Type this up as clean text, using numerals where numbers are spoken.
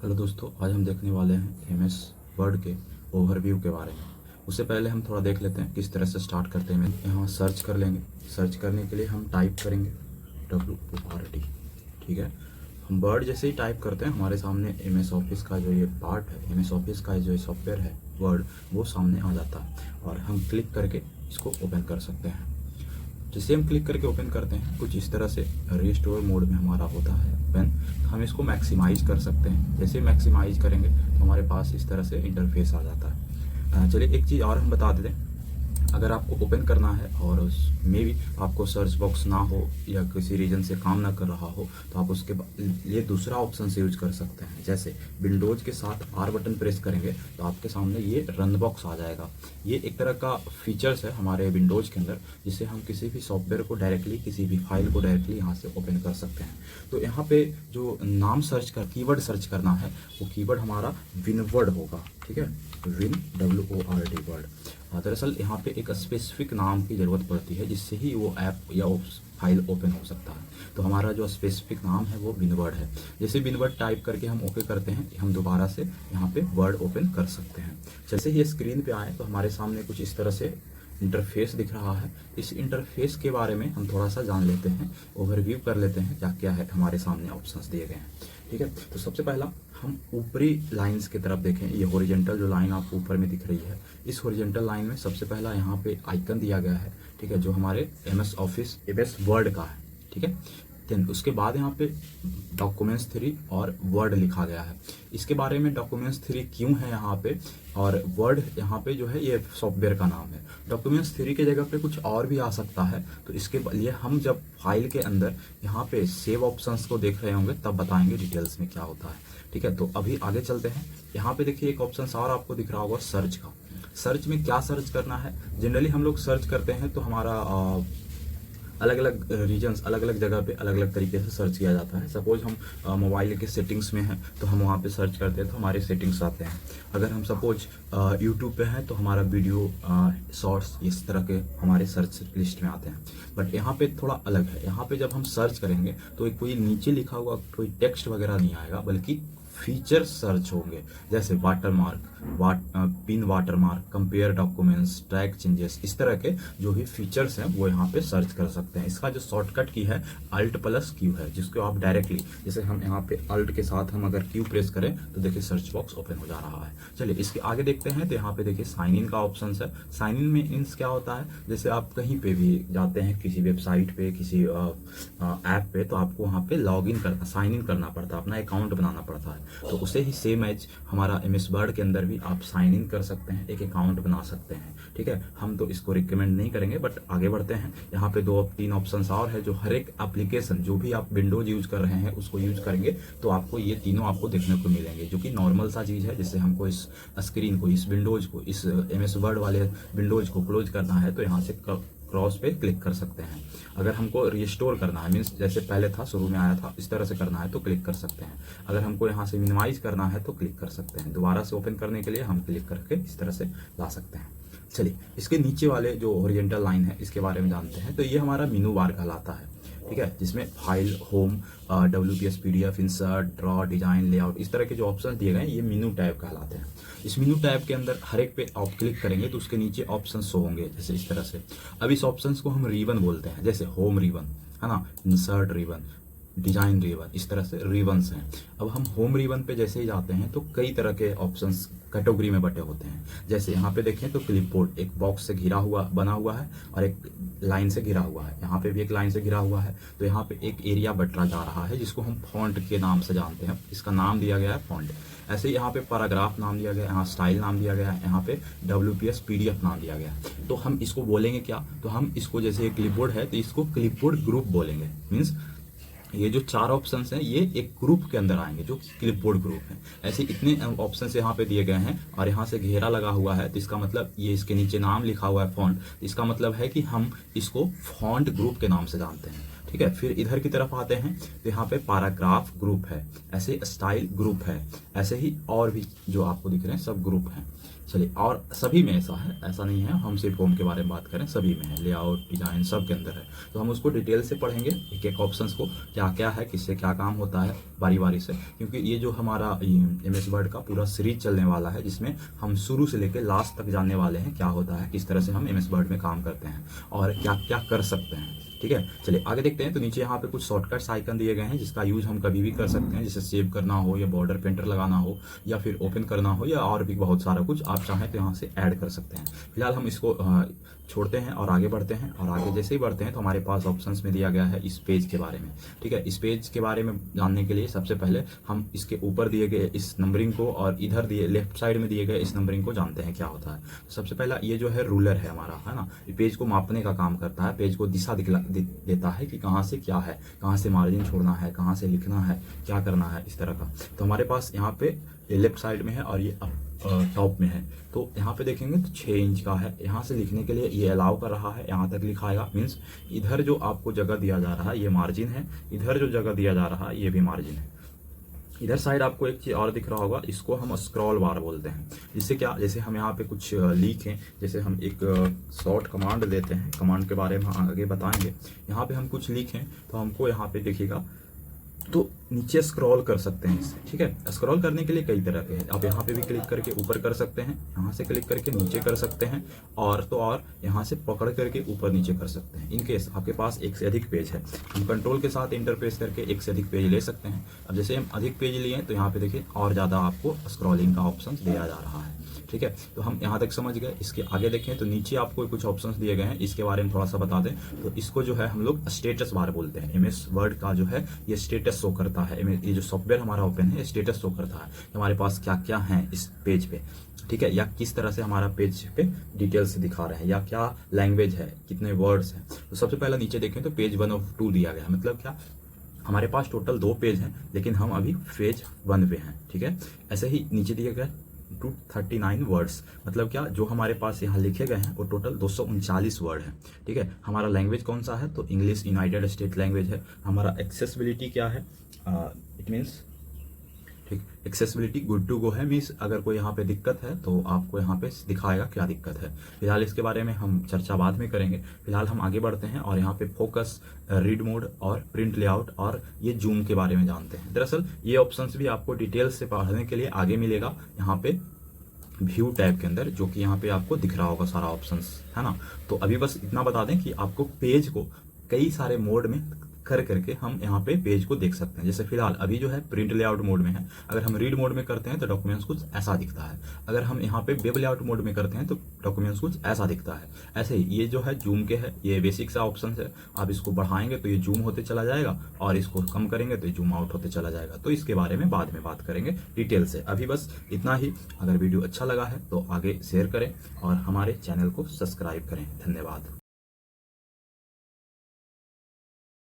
Hello दोस्तों, आज हम देखने वाले हैं एमएस वर्ड के ओवरव्यू के बारे में। उससे पहले हम थोड़ा देख लेते हैं किस तरह से स्टार्ट करते हैं। यहाँ सर्च कर लेंगे। सर्च करने के लिए हम टाइप करेंगे WORD। ठीक है, हम वर्ड जैसे ही टाइप करते हैं हमारे सामने एमएस ऑफिस का जो ये पार्ट है, एमएस ऑफिस का जो सॉफ्टवेयर है वर्ड, वो सामने आ जाता है और हम क्लिक करके इसको ओपन कर सकते हैं। जैसे हम क्लिक करके ओपन करते हैं कुछ इस तरह से रिस्टोर मोड में हमारा होता है ओपन। हम इसको मैक्सिमाइज कर सकते हैं। जैसे मैक्सिमाइज करेंगे तो हमारे पास इस तरह से इंटरफेस आ जाता है। चलिए एक चीज़ और हम बता देते हैं। अगर आपको ओपन करना है और उसमें भी आपको सर्च बॉक्स ना हो या किसी रीजन से काम ना कर रहा हो तो आप उसके लिए दूसरा ऑप्शन से यूज कर सकते हैं। जैसे विंडोज के साथ R बटन प्रेस करेंगे तो आपके सामने ये रन बॉक्स आ जाएगा। ये एक तरह का फीचर्स है हमारे विंडोज के अंदर, जिससे हम किसी भी सॉफ्टवेयर को डायरेक्टली, किसी भी फाइल को डायरेक्टली यहाँ से ओपन कर सकते हैं। तो यहाँ पे जो नाम सर्च कर कीवर्ड सर्च करना है वो कीवर्ड हमारा विनवर्ड होगा। ठीक है, विन WORD वर्ड। दरअसल यहाँ पे एक स्पेसिफिक नाम की ज़रूरत पड़ती है जिससे ही वो ऐप या फाइल ओपन हो सकता है। तो हमारा जो स्पेसिफिक नाम है वो विनवर्ड है। जैसे विनवर्ड टाइप करके हम ओके करते हैं, हम दोबारा से यहाँ पे वर्ड ओपन कर सकते हैं। जैसे ही स्क्रीन पे आए तो हमारे सामने कुछ इस तरह से इंटरफेस दिख रहा है। इस इंटरफेस के बारे में हम थोड़ा सा जान लेते हैं, ओवरव्यू कर लेते हैं क्या क्या है हमारे सामने ऑप्शंस दिए गए हैं। ठीक है, तो सबसे पहला हम ऊपरी लाइंस की तरफ देखें। ये हॉरिजॉन्टल जो लाइन आपको ऊपर में दिख रही है, इस हॉरिजॉन्टल लाइन में सबसे पहला यहाँ पे आइकन दिया गया है। ठीक है, जो हमारे एमएस ऑफिस एमएस वर्ड का है। ठीक है, देन उसके बाद यहाँ पे डॉक्यूमेंट्स 3 और वर्ड लिखा गया है। इसके बारे में डॉक्यूमेंट्स 3 क्यों है यहाँ पे और वर्ड यहाँ पे जो है ये सॉफ्टवेयर का नाम है। डॉक्यूमेंट्स 3 की जगह पे कुछ और भी आ सकता है, तो इसके लिए हम जब फाइल के अंदर यहाँ पे सेव ऑप्शंस को देख रहे होंगे तब बताएंगे डिटेल्स में क्या होता है। ठीक है, तो अभी आगे चलते हैं। यहाँ पे देखिए एक ऑप्शन और आपको दिख रहा होगा सर्च का। सर्च में क्या सर्च करना है, जनरली हम लोग सर्च करते हैं तो हमारा अलग अलग रीजन्स, अलग अलग जगह पे अलग अलग तरीके से सर्च किया जाता है। सपोज हम मोबाइल के सेटिंग्स में हैं तो हम वहाँ पे सर्च करते हैं तो हमारे सेटिंग्स आते हैं। अगर हम सपोज यूट्यूब पे हैं तो हमारा वीडियो शॉर्ट्स इस तरह के हमारे सर्च लिस्ट में आते हैं। बट यहाँ पे थोड़ा अलग है। यहाँ पे जब हम सर्च करेंगे तो कोई नीचे लिखा हुआ कोई टेक्स्ट वगैरह नहीं आएगा, बल्कि फीचर सर्च होंगे। जैसे watermark, pin watermark, compare documents, track changes, इस तरह के जो भी फीचर्स हैं वो यहाँ पे सर्च कर सकते हैं। इसका जो शॉर्टकट की है Alt+Q है, जिसको आप डायरेक्टली, जैसे हम यहाँ पे Alt के साथ हम अगर Q प्रेस करें तो देखिए सर्च बॉक्स ओपन हो जा रहा है। चलिए इसके आगे देखते हैं। तो यहाँ पे देखिए साइन इन का ऑप्शन है। साइन इन में इन्स क्या होता है, जैसे आप कहीं पे भी जाते हैं, किसी वेबसाइट पे, किसी ऐप पे, तो आपको वहाँ पे लॉग इन करना, साइन इन करना पड़ता है, अपना अकाउंट बनाना पड़ता है। तो उसे ही सेम एज हमारा एमएस वर्ड के अंदर भी आप साइन इन कर सकते हैं, एक अकाउंट बना सकते हैं। ठीक है, हम तो इसको रिकमेंड नहीं करेंगे, बट आगे बढ़ते हैं। यहाँ पे 2-3 ऑप्शन और है जो हर एक एप्लीकेशन जो भी आप विंडोज यूज कर रहे हैं उसको यूज करेंगे तो आपको ये तीनों आपको देखने को मिलेंगे, जो कि नॉर्मल सा चीज़ है। जैसे हमको इस स्क्रीन को, इस विंडोज को, इस एमएस वर्ड वाले विंडोज को क्लोज करना है तो यहाँ से क्रॉस पे क्लिक कर सकते हैं। अगर हमको रिस्टोर करना है, मीन्स जैसे पहले था, शुरू में आया था, इस तरह से करना है तो क्लिक कर सकते हैं। अगर हमको यहाँ से मिनिमाइज करना है तो क्लिक कर सकते हैं। दोबारा से ओपन करने के लिए हम क्लिक करके इस तरह से ला सकते हैं। चलिए इसके नीचे वाले जो ओरिएंटल लाइन है इसके बारे में जानते हैं। तो ये हमारा मेनू बार कहलाता है। ठीक है, जिसमें file, home, WPS, PDF, insert, draw, design, layout, इस तरह के जो ऑप्शन दिए गए हैं ये मेनू टैब कहलाते हैं। इस मेनू टैब के अंदर हर एक पे आप क्लिक करेंगे तो उसके नीचे ऑप्शन शो होंगे, जैसे इस तरह से। अब इस ऑप्शन को हम रिबन बोलते हैं, जैसे होम रिबन है ना, इंसर्ट रिबन, डिजाइन रिबन, इस तरह से रिबन्स हैं। अब हम होम रिबन पे जैसे ही जाते हैं तो कई तरह के ऑप्शंस कैटेगरी में बटे होते हैं। जैसे यहाँ पे देखें तो क्लिपबोर्ड एक बॉक्स से घिरा हुआ बना हुआ है और एक लाइन से घिरा हुआ है। यहाँ पे भी एक लाइन से घिरा हुआ है। तो यहाँ पे एक एरिया बटरा जा रहा है जिसको हम फॉन्ट के नाम से जानते हैं। इसका नाम दिया गया है फॉन्ट। ऐसे ही यहाँ पे पैराग्राफ नाम दिया गया है, यहाँ स्टाइल नाम दिया गया है, यहाँ पे WPS PDF नाम दिया गया है। तो हम इसको बोलेंगे क्या, तो हम इसको, जैसे क्लिपबोर्ड है तो इसको क्लिपबोर्ड ग्रुप बोलेंगे। मीन्स ये जो 4 ऑप्शंस हैं ये एक ग्रुप के अंदर आएंगे जो क्लिपबोर्ड ग्रुप है। ऐसे इतने ऑप्शंस यहाँ पे दिए गए हैं और यहाँ से घेरा लगा हुआ है, तो इसका मतलब ये, इसके नीचे नाम लिखा हुआ है फॉन्ट, इसका मतलब है कि हम इसको फॉन्ट ग्रुप के नाम से जानते हैं। ठीक है, फिर इधर की तरफ आते हैं तो यहाँ पे पैराग्राफ ग्रुप है, ऐसे स्टाइल ग्रुप है, ऐसे ही और भी जो आपको दिख रहे हैं सब ग्रुप हैं। चलिए, और सभी में ऐसा है, ऐसा नहीं है हम सिर्फ होम के बारे में बात करें, सभी में है, लेआउट डिजाइन सब के अंदर है। तो हम उसको डिटेल से पढ़ेंगे, एक एक ऑप्शंस को क्या क्या है, किससे क्या काम होता है, बारी बारी से, क्योंकि ये जो हमारा MS वर्ड का पूरा सीरीज चलने वाला है, जिसमें हम शुरू से लेकर लास्ट तक जानने वाले हैं क्या होता है, किस तरह से हम MS वर्ड में काम करते हैं और क्या क्या कर सकते हैं। ठीक है, चलिए आगे देखते हैं। तो नीचे यहाँ पे कुछ शॉर्टकट्स आइकन दिए गए हैं जिसका यूज हम कभी भी कर सकते हैं, जैसे सेव करना हो या बॉर्डर पेंटर लगाना हो या फिर ओपन करना हो या और भी बहुत सारा कुछ आप चाहें तो यहाँ से ऐड कर सकते हैं। फिलहाल हम इसको छोड़ते हैं और आगे बढ़ते हैं, और आगे जैसे ही बढ़ते हैं तो हमारे पास ऑप्शंस में दिया गया है इस पेज के बारे में। ठीक है, इस पेज के बारे में जानने के लिए सबसे पहले हम इसके ऊपर दिए गए इस नंबरिंग को और इधर दिए लेफ्ट साइड में दिए गए इस नंबरिंग को जानते हैं क्या होता है। सबसे पहला ये जो है रूलर है हमारा, है ना, ये पेज को मापने का काम करता है, पेज को दिशा देता है कि कहाँ से क्या है, कहाँ से मार्जिन छोड़ना है, कहाँ से लिखना है, क्या करना है, इस तरह का। तो हमारे पास यहाँ पे ये लेफ्ट साइड में है और ये टॉप में है। तो यहाँ पे देखेंगे तो 6 इंच का है, यहाँ से लिखने के लिए ये अलाउ कर रहा है, यहाँ तक लिखाएगा, मीन्स इधर जो आपको जगह दिया जा रहा है ये मार्जिन है, इधर जो जगह दिया जा रहा है ये भी मार्जिन है। इधर साइड आपको एक चीज और दिख रहा होगा, इसको हम स्क्रॉल बार बोलते हैं। इससे क्या, जैसे हम यहाँ पे कुछ लिखें, जैसे हम एक शॉर्ट कमांड देते हैं, कमांड के बारे में आगे बताएंगे। यहाँ पे हम कुछ लिखें तो हमको यहाँ पे देखिएगा तो नीचे स्क्रॉल कर सकते हैं इससे। ठीक है, स्क्रॉल करने के लिए कई तरह के हैं, आप यहाँ पे भी क्लिक करके ऊपर कर सकते हैं, यहाँ से क्लिक करके नीचे कर सकते हैं, और यहाँ से पकड़ करके ऊपर नीचे कर सकते हैं। इनकेस आपके पास एक से अधिक पेज है, हम कंट्रोल के साथ इंटर प्रेस करके एक से अधिक पेज ले सकते हैं। अब जैसे हम अधिक पेज लिए तो यहाँ पे देखिए और ज़्यादा आपको स्क्रॉलिंग का ऑप्शन दिया जा रहा है। ठीक है, तो हम यहाँ तक समझ गए। इसके आगे देखें तो नीचे आपको कुछ ऑप्शंस दिए गए हैं, इसके बारे में थोड़ा सा बता दें तो इसको जो है हम लोग स्टेटस बार बोलते हैं। MS वर्ड का जो है ये स्टेटस शो करता है, ये जो सॉफ्टवेयर हमारा ओपन है स्टेटस शो करता है कि हमारे पास क्या क्या है इस पेज पे। ठीक है, या किस तरह से हमारा पेज पे डिटेल्स दिखा रहे हैं, या क्या लैंग्वेज है, कितने वर्ड्स हैं। तो सबसे पहले नीचे देखें तो पेज 1 of 2 दिया गया है, मतलब क्या, हमारे पास टोटल 2 पेज हैं लेकिन हम अभी पेज 1 पे हैं। ठीक है, ऐसे ही नीचे दिया गया 239 वर्ड्स, मतलब क्या, जो हमारे पास यहाँ लिखे गए हैं वो टोटल 239 वर्ड है। ठीक है, हमारा लैंग्वेज कौन सा है, तो इंग्लिश यूनाइटेड स्टेट लैंग्वेज है। हमारा एक्सेसिबिलिटी क्या है, इट मीन्स, ठीक, एक्सेसिबिलिटी गुड टू गो है, मीन्स अगर कोई यहाँ पे दिक्कत है तो आपको यहाँ पे दिखाएगा क्या दिक्कत है। फिलहाल इसके बारे में हम चर्चा बाद में करेंगे। फिलहाल हम आगे बढ़ते हैं और यहाँ पे फोकस, रीड मोड और प्रिंट लेआउट और ये जूम के बारे में जानते हैं। दरअसल ये ऑप्शंस भी आपको डिटेल से पढ़ने के लिए आगे मिलेगा यहाँ पे व्यू टैब के अंदर, जो कि यहाँ पे आपको दिख रहा होगा सारा ऑप्शंस, है ना। तो अभी बस इतना बता दें कि आपको पेज को कई सारे मोड में कर करके हम यहाँ पे पेज को देख सकते हैं। जैसे फिलहाल अभी जो है प्रिंट लेआउट मोड में है, अगर हम रीड मोड में करते हैं तो डॉक्यूमेंट्स कुछ ऐसा दिखता है, अगर हम यहाँ पे वेब लेआउट मोड में करते हैं तो डॉक्यूमेंट्स कुछ ऐसा दिखता है। ऐसे ही ये जो है जूम के है, ये बेसिक सा ऑप्शन है, आप इसको बढ़ाएंगे तो ये जूम होते चला जाएगा और इसको कम करेंगे तो ये जूम आउट होते चला जाएगा। तो इसके बारे में बाद में बात करेंगे डिटेल से, अभी बस इतना ही। अगर वीडियो अच्छा लगा है तो आगे शेयर करें और हमारे चैनल को सब्सक्राइब करें। धन्यवाद।